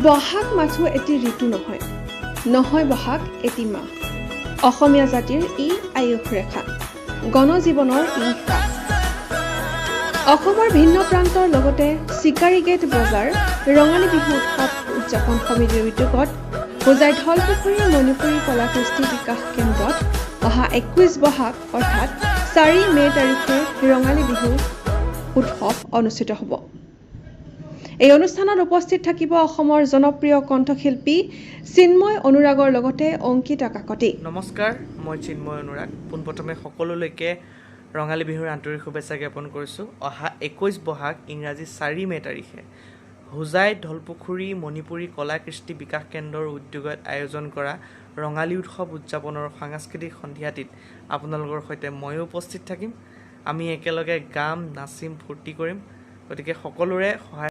বহাগ মাথো এটি ঋতু নহয়, নহয় বহাগ এটি মাহ। অসমীয়া জাতিৰ ই আয়ুস ৰেখা, গণজীৱনৰ ই হ্ৰাস। অসমৰ ভিন্ন প্ৰান্তৰ লগতে চিকাৰী গেট বজাৰ ৰঙালী বিহু উৎসৱ উদযাপন সমিতিৰ উদ্যোগত হোজাই ধলপুখুৰী মণিপুৰী কলা কৃষ্টি বিকাশ কেন্দ্ৰত অহা 21 বহাগ অৰ্থাৎ 4 মে তাৰিখে ৰঙালী বিহু উৎসৱ অনুষ্ঠিত হ'ব। এই অনুষ্ঠানত উপস্থিত থাকিব অসমৰ জনপ্ৰিয় কণ্ঠশিল্পী চিন্ময় অনুৰাগৰ লগতে অংকিতা কাকতি। নমস্কাৰ, মই চিন্ময় অনুৰাগ। পোনপ্ৰথমে সকলোলৈকে ৰঙালী বিহুৰ আন্তৰিক শুভেচ্ছা জ্ঞাপন কৰিছোঁ। অহা 21 বহাগ ইংৰাজী 4 মে তাৰিখে হোজাই ধলপুখুৰী মণিপুৰী কলা কৃষ্টি বিকাশ কেন্দ্ৰৰ উদ্যোগত আয়োজন কৰা ৰঙালী উৎসৱ উদযাপনৰ সাংস্কৃতিক সন্ধিয়াটিত আপোনালোকৰ সৈতে ময়ো উপস্থিত থাকিম। আমি একেলগে গাম, নাচিম, ফূৰ্তি কৰিম। গতিকে সকলোৰে সহায়